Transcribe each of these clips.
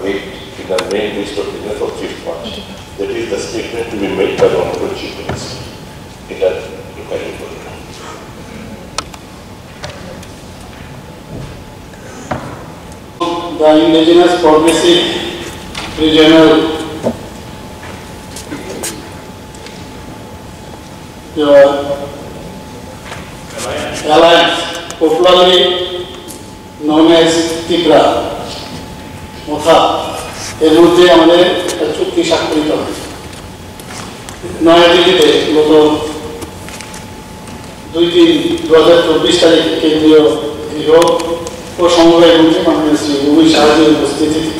wait in the main list of business of 5th March. That is the statement to be made by the Honorable Chief Minister. এটা locally বলি না। The Indigenous Progressive Regional Alliance, popularly known as TIPRA, মোথা, এর মধ্যে আমাদের একটা চুক্তি স্বাক্ষরিত হয় নয়াদিল্লিতে গত 2024 তারিখে কেন্দ্রীয় গৃহ ও সমবায় মন্ত্রী মাননীয় শ্রী উমেশ সাহাজির উপস্থিতিতে।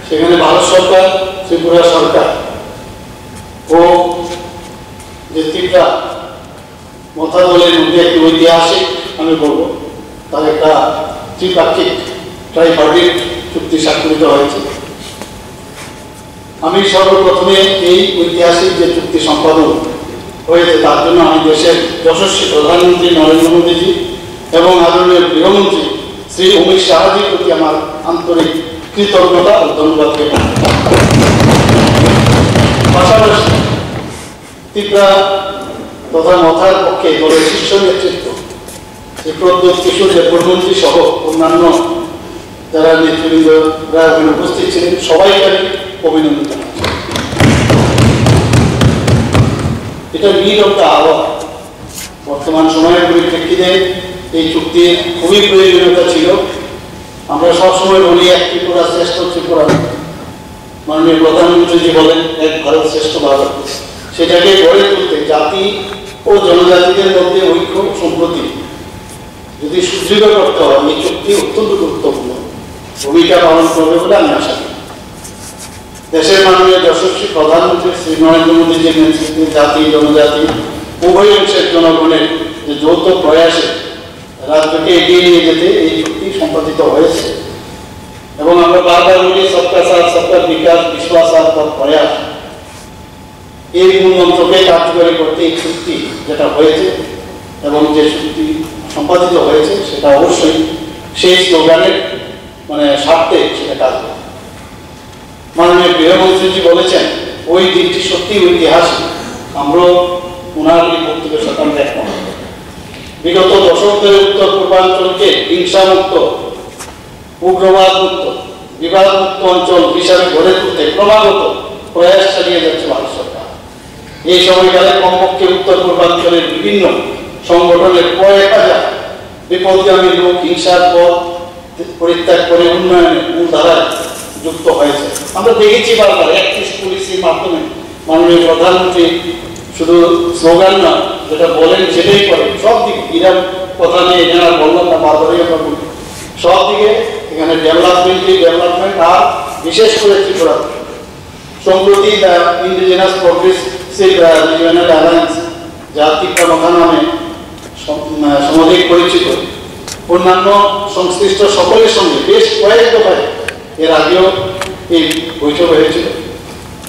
সেখানে ভারত সরকার, ত্রিপুরা সরকার ও যে ত্রিপুরা মোথা দলের মধ্যে একটি ঐতিহাসিক আমি বলবো তার একটা ত্রিপাক্ষিক ট্রাইপার্টিট চুক্তি স্বাক্ষরিত হয়েছে। আমি সর্বপ্রথমে এই ঐতিহাসিক যে চুক্তি সম্পাদন হয়েছে তার জন্য আমি দেশের যশস্বী প্রধানমন্ত্রী নরেন্দ্র মোদীজি এবং আদরণীয় গৃহমন্ত্রী শ্রী উমেশ সাহাজির প্রতি আমার আন্তরিক কৃতজ্ঞতা ও ধন্যবাদ জ্ঞাপন করি। পাশাপাশি ত্রিপুরা তথা মথার পক্ষে দলের শীর্ষ নেতৃত্ব শ্রী প্রদ্যোৎ কিশোর দেববর্মন্ত্রী সহ অন্যান্য যারা নেতৃবৃন্দরা উপস্থিত ছিলেন সবাইকে আমি অভিনন্দন জানাচ্ছি। এটা নিড অফ দ্য আওয়ার। বর্তমান সময়ের পরিপ্রেক্ষিতে এই চুক্তি খুবই প্রয়োজনীয়তা ছিল। আমরা সবসময় বলি এক ত্রিপুরা শ্রেষ্ঠ ত্রিপুরা, মাননীয় প্রধানমন্ত্রীজি বলেন এক ভারত শ্রেষ্ঠ ভারত। সেটাকে গড়ে তুলতে জাতি ও জনজাতিদের মধ্যে ঐক্য সম্প্রতি যদি সুদৃঢ় করতে হয় এই চুক্তি অত্যন্ত গুরুত্বপূর্ণ ভূমিকা পালন করবে বলে আমি আশা করি। দেশের মাননীয় যশস্বী প্রধানমন্ত্রী শ্রী নরেন্দ্র মোদীজির নেতৃত্বে জাতি জনজাতি উভয় অংশের জনগণের যে যৌথ প্রয়াসে রাজ্যকে এগিয়ে নিয়ে যেতে এই চুক্তি সম্পাদিত হয়েছে এবং আমরা বারবার বলি সবকা সাথ সবকা বিকাশ বিশ্বাস আর প্রয়াস, এই মূল মন্ত্রকে কার্যকরী করতে এই চুক্তি যেটা হয়েছে এবং যে চুক্তি সম্পাদিত হয়েছে সেটা অবশ্যই সেই স্লোগানের স্বার্থে সেটা কাজ করে। মাননীয় গৃহমন্ত্রীজি বলেছেন ওই দিনটি সত্যি ঐতিহাসিক। আমরা ওনার এই বক্তব্যের সাথে আমরা একমত। বিগত দশক ধরে উত্তর পূর্বাঞ্চলকে হিংসামুক্ত, উগ্রবাদ মুক্ত, বিবাদ মুক্ত অঞ্চল হিসাবে গড়ে তুলতে ক্রমাগত প্রয়াস চালিয়ে যাচ্ছে ভারত সরকার। এই সময়কালে কমপক্ষে উত্তর পূর্বাঞ্চলের বিভিন্ন সংগঠনের কয়েক হাজার বিপদগামী লোক হিংসার পথ পরিত্যাগ করে উন্নয়নের মূল ধারায় যুক্ত হয়েছে। আমরা দেখেছি বারবার 31 পলিসির মাধ্যমে মাননীয় প্রধানমন্ত্রী শুধু স্লোগান না, যেটা বলেন সেটাই করেন। সব দিকে ইরাম কথা নিয়ে এখানে বললাম না, বারবারই আমরা বলি সব দিকে এখানে ডেভেলপমেন্ট আর বিশেষ করে ত্রিপুরা সম্প্রতি ইন্ডিজিনাস প্রগ্রেসিভ রিজিওনাল অ্যালায়েন্স যা ত্রিপুরা মোথা নামে সমধিক পরিচিত, অন্যান্য সংশ্লিষ্ট সকলের সঙ্গে বেশ কয়েক দফায় এর আগেও এই বৈঠক হয়েছিল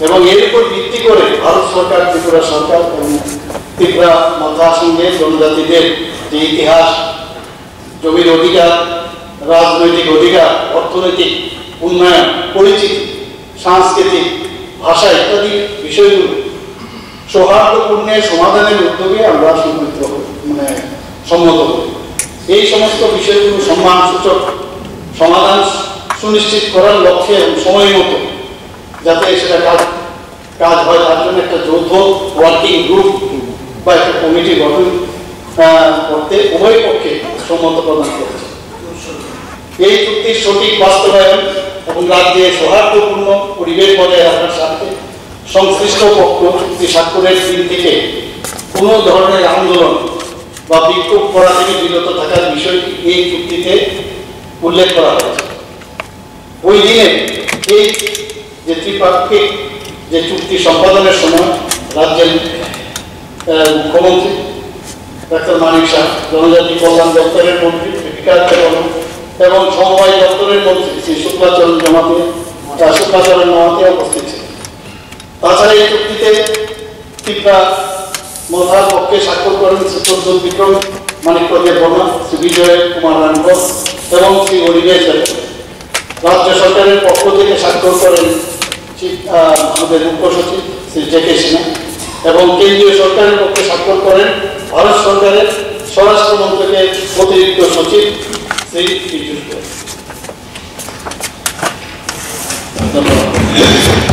এবং এর উপর ভিত্তি করে ভারত সরকার, ত্রিপুরা সরকার এবং ত্রিপুরা মোথার সঙ্গে জনজাতিদের যে ইতিহাস, জমির অধিকার, রাজনৈতিক অধিকার, অর্থনৈতিক উন্নয়ন, পরিচিতি, সাংস্কৃতিক, ভাষা ইত্যাদি বিষয়গুলো সৌহার্দ্যপূর্ণ সমাধানের উদ্যোগে আমরা সম্মত করি। এই সমস্ত বিষয়গুলো সম্মানসূচক সমাধান সুনিশ্চিত করার লক্ষ্যে এবং সময় মতো যাতে সেটা কাজ হয় তার জন্য একটা যৌথ ওয়ার্কিং গ্রুপ বা একটা কমিটি গঠন করতে উভয় পক্ষে সম্মত প্রদান করেছে। এই চুক্তির সঠিক বাস্তবায়ন এবং রাজ্যে সৌহার্দ্যপূর্ণ পরিবেশ বজায় রাখার স্বার্থে সংশ্লিষ্ট পক্ষ চুক্তি স্বাক্ষরের দিন থেকে কোনো ধরনের আন্দোলন বা বিক্ষোভ করা থেকে বিরত থাকার বিষয়টি এই চুক্তিতে উল্লেখ করা হয়েছে। ওই দিনে এই যে ত্রিপাক্ষিক যে চুক্তি সম্পাদনের সময় রাজ্যের মুখ্যমন্ত্রী ডাক্তার মানিক শাহ, জনজাতি কল্যাণ দপ্তরের মন্ত্রী বিকাশ দেববর্মন এবং সমবায় দপ্তরের মন্ত্রী শ্রী শুক্লাচরণ মাহাতে উপস্থিত ছিলেন। তাছাড়া এই চুক্তিতে ত্রিপুরা মোথার পক্ষে স্বাক্ষর করেন শ্রী প্রদ্যোৎ বিক্রম মানিক্য দেববর্মা, শ্রী বিজয় কুমার রানকর এবং শ্রী অনিমেষ দেব। রাজ্য সরকারের পক্ষ থেকে স্বাক্ষর করেন আমাদের মুখ্য সচিব শ্রী জে.কে. সিনহা এবং কেন্দ্রীয় সরকারের পক্ষে স্বাক্ষর করেন ভারত সরকারের স্বরাষ্ট্র মন্ত্রকের অতিরিক্ত সচিব শ্রী পীযূষ গোয়েল। ধন্যবাদ।